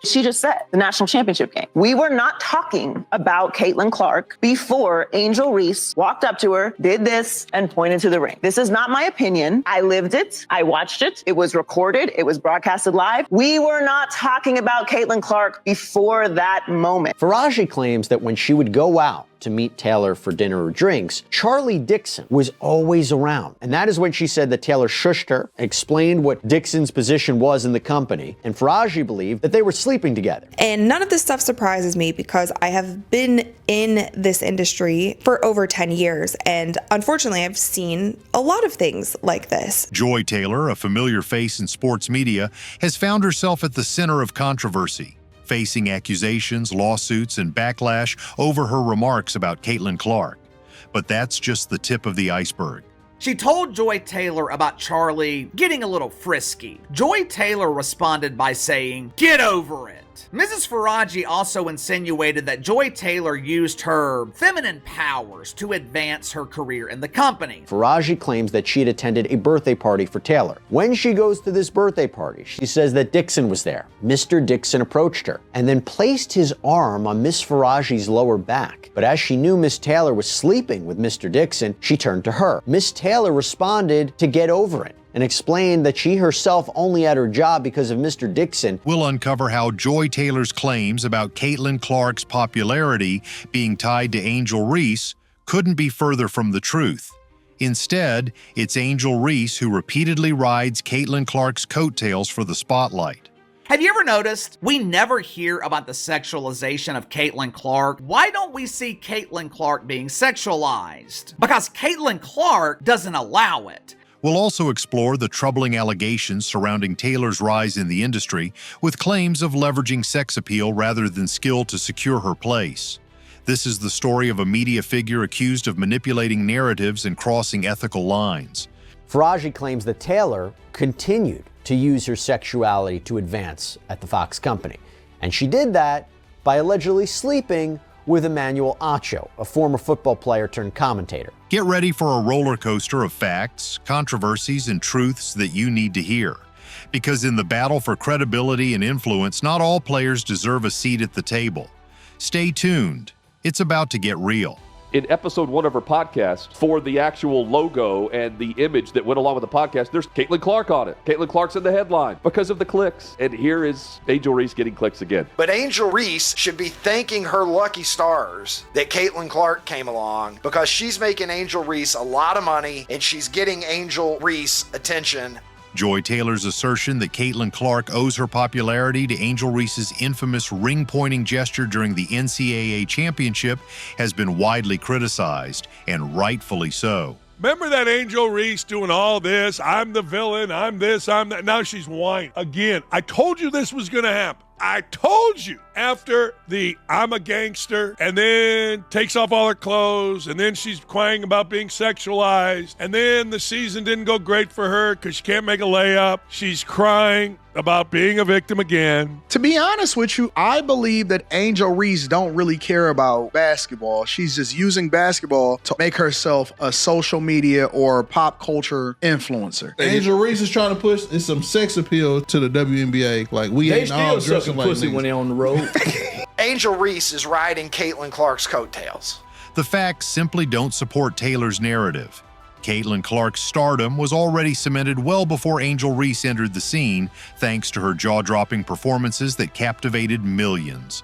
She just said the national championship game. We were not talking about Caitlin Clark before Angel Reese walked up to her, did this, and pointed to the ring. This is not my opinion. I lived it. I watched it. It was recorded. It was broadcasted live. We were not talking about Caitlin Clark before that moment. Faraji claims that when she would go out to meet Taylor for dinner or drinks, Charlie Dixon was always around. And that is when she said that Taylor shushed her, explained what Dixon's position was in the company, and Faraji believed that they were sleeping together. And none of this stuff surprises me because I have been in this industry for over 10 years, and unfortunately I've seen a lot of things like this. Joy Taylor, a familiar face in sports media, has found herself at the center of controversy, facing accusations, lawsuits, and backlash over her remarks about Caitlin Clark. But that's just the tip of the iceberg. She told Joy Taylor about Charlie getting a little frisky. Joy Taylor responded by saying, "Get over it." Mrs. Faraji also insinuated that Joy Taylor used her feminine powers to advance her career in the company. Faraji claims that she had attended a birthday party for Taylor. When she goes to this birthday party, she says that Dixon was there. Mr. Dixon approached her and then placed his arm on Miss Faraji's lower back. But as she knew Miss Taylor was sleeping with Mr. Dixon, she turned to her. Miss Taylor responded to get over it and explained that she herself only had her job because of Mr. Dixon. We'll uncover how Joy Taylor's claims about Caitlin Clark's popularity being tied to Angel Reese couldn't be further from the truth. Instead, it's Angel Reese who repeatedly rides Caitlin Clark's coattails for the spotlight. Have you ever noticed we never hear about the sexualization of Caitlin Clark? Why don't we see Caitlin Clark being sexualized? Because Caitlin Clark doesn't allow it. We'll also explore the troubling allegations surrounding Taylor's rise in the industry, with claims of leveraging sex appeal rather than skill to secure her place. This is the story of a media figure accused of manipulating narratives and crossing ethical lines. Faraji claims that Taylor continued to use her sexuality to advance at the Fox company. And she did that by allegedly sleeping with Emmanuel Acho, a former football player turned commentator. Get ready for a roller coaster of facts, controversies, and truths that you need to hear. Because in the battle for credibility and influence, not all players deserve a seat at the table. Stay tuned. It's about to get real. In episode 1 of her podcast, for the actual logo and the image that went along with the podcast, there's Caitlin Clark on it. Caitlin Clark's in the headline because of the clicks. And here is Angel Reese getting clicks again. But Angel Reese should be thanking her lucky stars that Caitlin Clark came along, because she's making Angel Reese a lot of money and she's getting Angel Reese attention. Joy Taylor's assertion that Caitlin Clark owes her popularity to Angel Reese's infamous ring-pointing gesture during the NCAA championship has been widely criticized, and rightfully so. Remember that Angel Reese doing all this? I'm the villain, I'm this, I'm that. Now she's whining. Again, I told you this was going to happen. I told you. After the I'm a gangster, and then takes off all her clothes, and then she's crying about being sexualized, and then the season didn't go great for her because she can't make a layup. She's crying about being a victim again. To be honest with you, I believe that Angel Reese don't really care about basketball. She's just using basketball to make herself a social media or pop culture influencer. Angel Reese is trying to push some sex appeal to the WNBA. Like, we ain't all dressing like pussy when they're on the road. Angel Reese is riding Caitlin Clark's coattails. The facts simply don't support Taylor's narrative. Caitlin Clark's stardom was already cemented well before Angel Reese entered the scene, thanks to her jaw-dropping performances that captivated millions.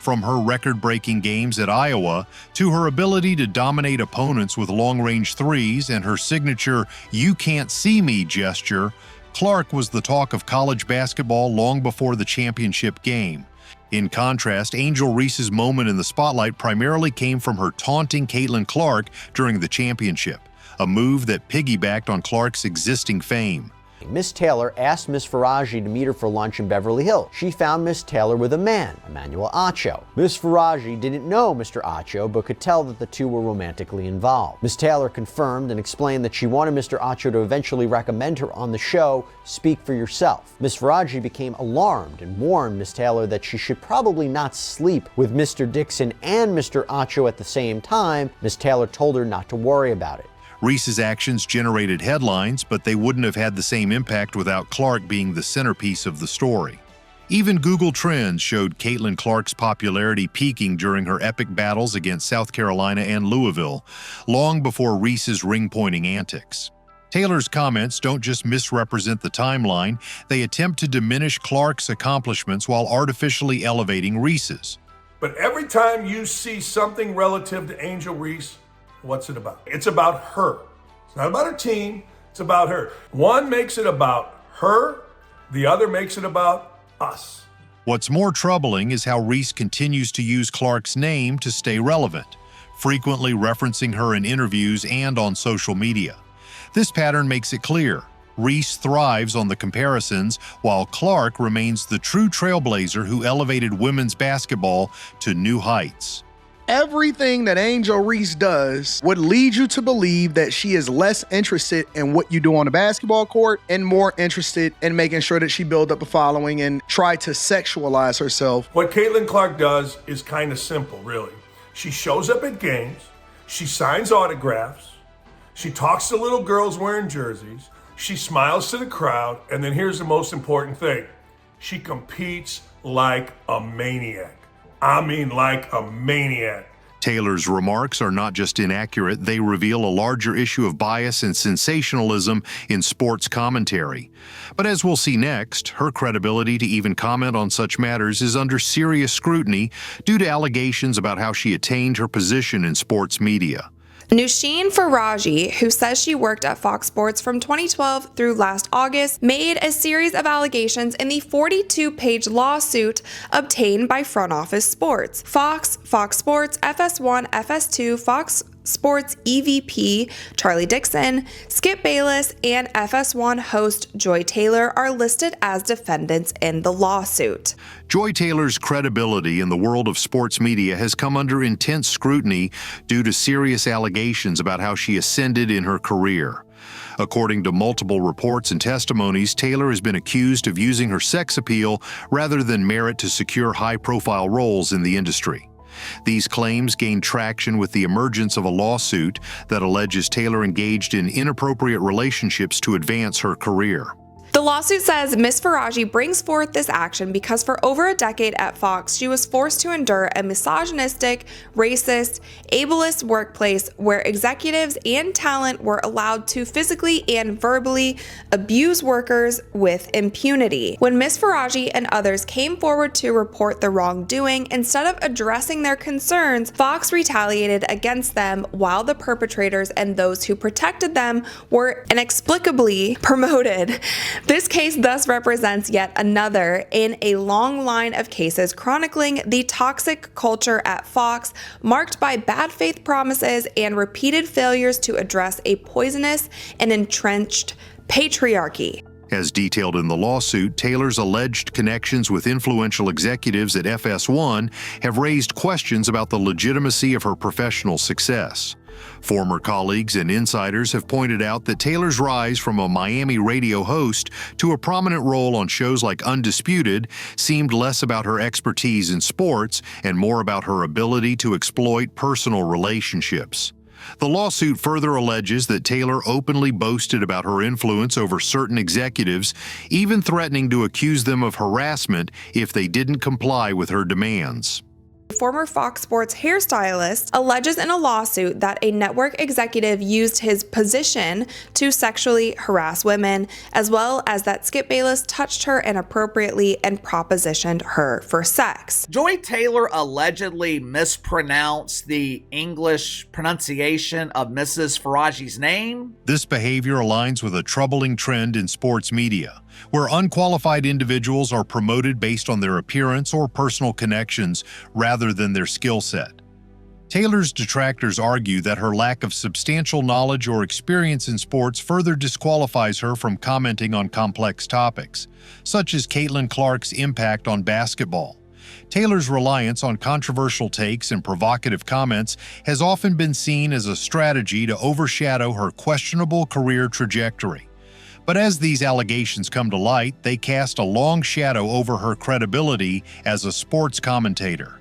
From her record-breaking games at Iowa to her ability to dominate opponents with long-range threes and her signature "you can't see me" gesture, Clark was the talk of college basketball long before the championship game. In contrast, Angel Reese's moment in the spotlight primarily came from her taunting Caitlin Clark during the championship, a move that piggybacked on Clark's existing fame. Miss Taylor asked Miss Faraji to meet her for lunch in Beverly Hills. She found Miss Taylor with a man, Emmanuel Acho. Miss Faraji didn't know Mr. Acho, but could tell that the two were romantically involved. Miss Taylor confirmed and explained that she wanted Mr. Acho to eventually recommend her on the show Speak for Yourself. Miss Faraji became alarmed and warned Miss Taylor that she should probably not sleep with Mr. Dixon and Mr. Acho at the same time. Miss Taylor told her not to worry about it. Reese's actions generated headlines, but they wouldn't have had the same impact without Clark being the centerpiece of the story. Even Google Trends showed Caitlin Clark's popularity peaking during her epic battles against South Carolina and Louisville, long before Reese's ring-pointing antics. Taylor's comments don't just misrepresent the timeline, they attempt to diminish Clark's accomplishments while artificially elevating Reese's. But every time you see something relative to Angel Reese, what's it about? It's about her. It's not about her team, it's about her. One makes it about her, the other makes it about us. What's more troubling is how Reese continues to use Clark's name to stay relevant, frequently referencing her in interviews and on social media. This pattern makes it clear. Reese thrives on the comparisons, while Clark remains the true trailblazer who elevated women's basketball to new heights. Everything that Angel Reese does would lead you to believe that she is less interested in what you do on the basketball court and more interested in making sure that she build up a following and try to sexualize herself. What Caitlin Clark does is kind of simple, really. She shows up at games, she signs autographs, she talks to little girls wearing jerseys, she smiles to the crowd, and then here's the most important thing. She competes like a maniac. I mean like a maniac. Taylor's remarks are not just inaccurate, they reveal a larger issue of bias and sensationalism in sports commentary. But as we'll see next, her credibility to even comment on such matters is under serious scrutiny due to allegations about how she attained her position in sports media. Nushin Faraji, who says she worked at Fox Sports from 2012 through last August, made a series of allegations in the 42-page lawsuit obtained by Front Office Sports. Fox, Fox Sports, FS1, FS2, Fox Sports EVP Charlie Dixon, Skip Bayless, and FS1 host Joy Taylor are listed as defendants in the lawsuit. Joy Taylor's credibility in the world of sports media has come under intense scrutiny due to serious allegations about how she ascended in her career. According to multiple reports and testimonies, Taylor has been accused of using her sex appeal rather than merit to secure high-profile roles in the industry. These claims gained traction with the emergence of a lawsuit that alleges Taylor engaged in inappropriate relationships to advance her career. The lawsuit says Ms. Faraji brings forth this action because for over a decade at Fox, she was forced to endure a misogynistic, racist, ableist workplace where executives and talent were allowed to physically and verbally abuse workers with impunity. When Ms. Faraji and others came forward to report the wrongdoing, instead of addressing their concerns, Fox retaliated against them while the perpetrators and those who protected them were inexplicably promoted. This case thus represents yet another in a long line of cases chronicling the toxic culture at Fox, marked by bad faith promises and repeated failures to address a poisonous and entrenched patriarchy. As detailed in the lawsuit, Taylor's alleged connections with influential executives at FS1 have raised questions about the legitimacy of her professional success. Former colleagues and insiders have pointed out that Taylor's rise from a Miami radio host to a prominent role on shows like Undisputed seemed less about her expertise in sports and more about her ability to exploit personal relationships. The lawsuit further alleges that Taylor openly boasted about her influence over certain executives, even threatening to accuse them of harassment if they didn't comply with her demands. Former Fox Sports hairstylist alleges in a lawsuit that a network executive used his position to sexually harass women, as well as that Skip Bayless touched her inappropriately and propositioned her for sex. Joy Taylor allegedly mispronounced the English pronunciation of Mrs. Faraji's name. This behavior aligns with a troubling trend in sports media, where unqualified individuals are promoted based on their appearance or personal connections rather than their skill set. Taylor's detractors argue that her lack of substantial knowledge or experience in sports further disqualifies her from commenting on complex topics, such as Caitlin Clark's impact on basketball. Taylor's reliance on controversial takes and provocative comments has often been seen as a strategy to overshadow her questionable career trajectory. But as these allegations come to light, they cast a long shadow over her credibility as a sports commentator.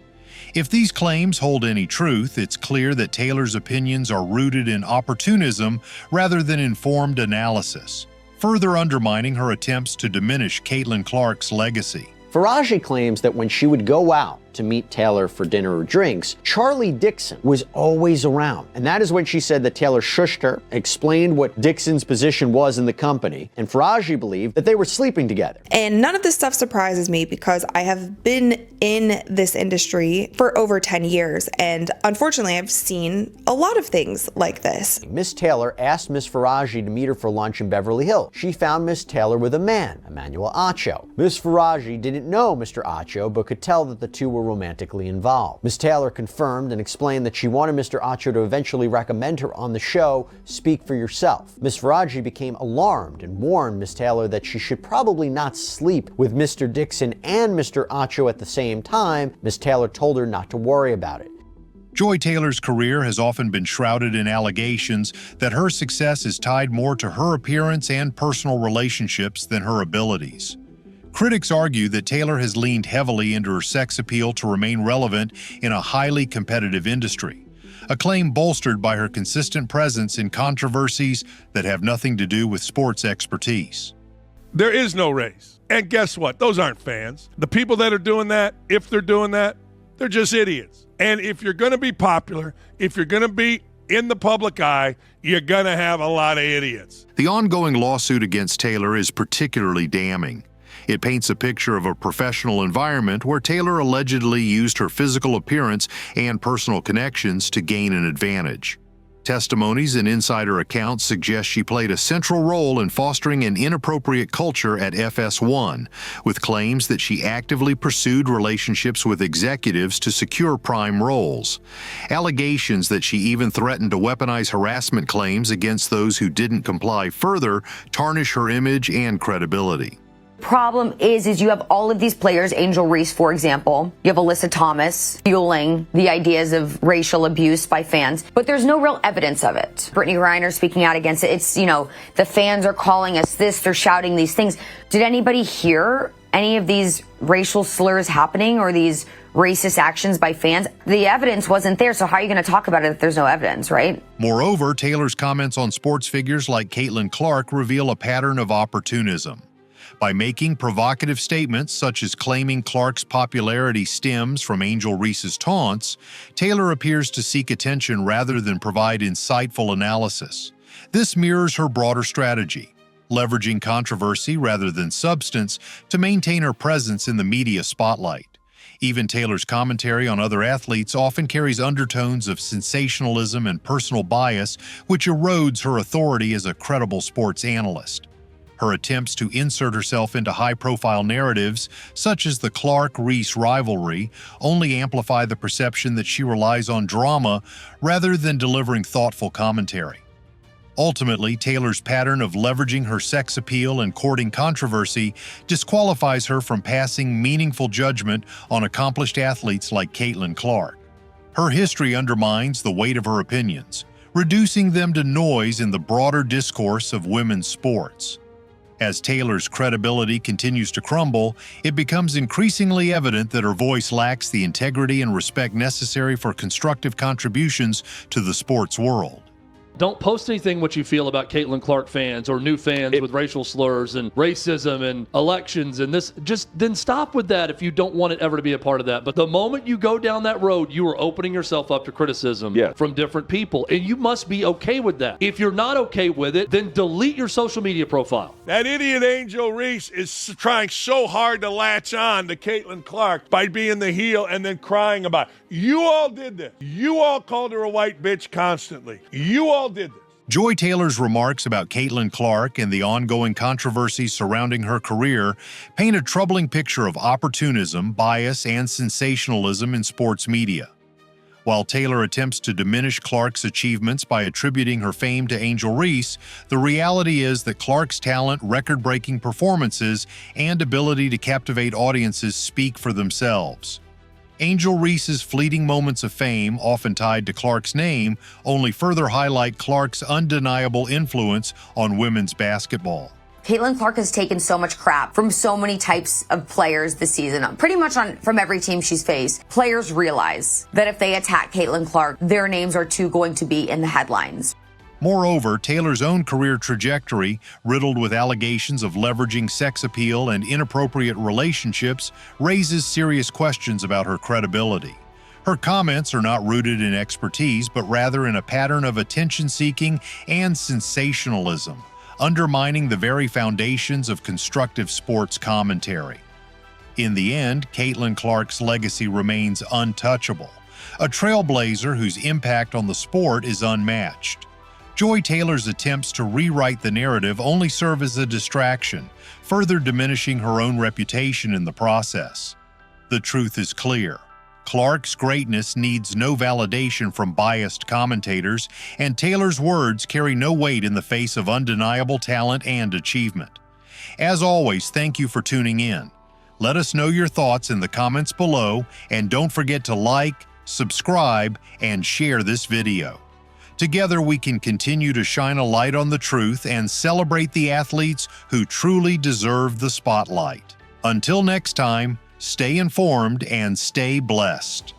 If these claims hold any truth, it's clear that Taylor's opinions are rooted in opportunism rather than informed analysis, further undermining her attempts to diminish Caitlin Clark's legacy. Faraji claims that when she would go out to meet Taylor for dinner or drinks, Charlie Dixon was always around. And that is when she said that Taylor shushed her, explained what Dixon's position was in the company, and Faraji believed that they were sleeping together. And none of this stuff surprises me because I have been in this industry for over 10 years, and unfortunately I've seen a lot of things like this. Miss Taylor asked Miss Faraji to meet her for lunch in Beverly Hills. She found Miss Taylor with a man, Emmanuel Acho. Miss Faraji didn't know Mr. Acho, but could tell that the two were romantically involved. Miss Taylor confirmed and explained that she wanted Mr. Acho to eventually recommend her on the show Speak for Yourself. Miss Faraji became alarmed and warned Miss Taylor that she should probably not sleep with Mr. Dixon and Mr. Acho at the same time. Miss Taylor told her not to worry about it. Joy Taylor's career has often been shrouded in allegations that her success is tied more to her appearance and personal relationships than her abilities. Critics argue that Taylor has leaned heavily into her sex appeal to remain relevant in a highly competitive industry, a claim bolstered by her consistent presence in controversies that have nothing to do with sports expertise. There is no race. And guess what? Those aren't fans. The people that are doing that, if they're doing that, they're just idiots. And if you're going to be popular, if you're going to be in the public eye, you're going to have a lot of idiots. The ongoing lawsuit against Taylor is particularly damning. It paints a picture of a professional environment where Taylor allegedly used her physical appearance and personal connections to gain an advantage. Testimonies and insider accounts suggest she played a central role in fostering an inappropriate culture at FS1, with claims that she actively pursued relationships with executives to secure prime roles. Allegations that she even threatened to weaponize harassment claims against those who didn't comply further tarnish her image and credibility. Problem is you have all of these players, Angel Reese, for example. You have Alyssa Thomas fueling the ideas of racial abuse by fans, but there's no real evidence of it. Brittany Griner speaking out against it. It's, the fans are calling us this, they're shouting these things. Did anybody hear any of these racial slurs happening or these racist actions by fans? The evidence wasn't there, so how are you going to talk about it if there's no evidence, right? Moreover, Taylor's comments on sports figures like Caitlin Clark reveal a pattern of opportunism. By making provocative statements such as claiming Clark's popularity stems from Angel Reese's taunts, Taylor appears to seek attention rather than provide insightful analysis. This mirrors her broader strategy, leveraging controversy rather than substance to maintain her presence in the media spotlight. Even Taylor's commentary on other athletes often carries undertones of sensationalism and personal bias, which erodes her authority as a credible sports analyst. Her attempts to insert herself into high-profile narratives, such as the Clark-Reese rivalry, only amplify the perception that she relies on drama rather than delivering thoughtful commentary. Ultimately, Taylor's pattern of leveraging her sex appeal and courting controversy disqualifies her from passing meaningful judgment on accomplished athletes like Caitlin Clark. Her history undermines the weight of her opinions, reducing them to noise in the broader discourse of women's sports. As Taylor's credibility continues to crumble, it becomes increasingly evident that her voice lacks the integrity and respect necessary for constructive contributions to the sports world. Don't post anything what you feel about Caitlin Clark fans or new fans with racial slurs and racism and elections and this. Just then stop with that if you don't want it ever to be a part of that. But the moment you go down that road, you are opening yourself up to criticism from different people. And you must be okay with that. If you're not okay with it, then delete your social media profile. That idiot Angel Reese is trying so hard to latch on to Caitlin Clark by being the heel and then crying about it. You all did this. You all called her a white bitch constantly. You all did this. Joy Taylor's remarks about Caitlin Clark and the ongoing controversy surrounding her career paint a troubling picture of opportunism, bias, and sensationalism in sports media. While Taylor attempts to diminish Clark's achievements by attributing her fame to Angel Reese, the reality is that Clark's talent, record-breaking performances, and ability to captivate audiences speak for themselves. Angel Reese's fleeting moments of fame, often tied to Clark's name, only further highlight Clark's undeniable influence on women's basketball. Caitlin Clark has taken so much crap from so many types of players this season, pretty much from every team she's faced. Players realize that if they attack Caitlin Clark, their names are too going to be in the headlines. Moreover, Taylor's own career trajectory, riddled with allegations of leveraging sex appeal and inappropriate relationships, raises serious questions about her credibility. Her comments are not rooted in expertise, but rather in a pattern of attention-seeking and sensationalism, undermining the very foundations of constructive sports commentary. In the end, Caitlin Clark's legacy remains untouchable, a trailblazer whose impact on the sport is unmatched. Joy Taylor's attempts to rewrite the narrative only serve as a distraction, further diminishing her own reputation in the process. The truth is clear. Clark's greatness needs no validation from biased commentators, and Taylor's words carry no weight in the face of undeniable talent and achievement. As always, thank you for tuning in. Let us know your thoughts in the comments below, and don't forget to like, subscribe, and share this video. Together we can continue to shine a light on the truth and celebrate the athletes who truly deserve the spotlight. Until next time, stay informed and stay blessed.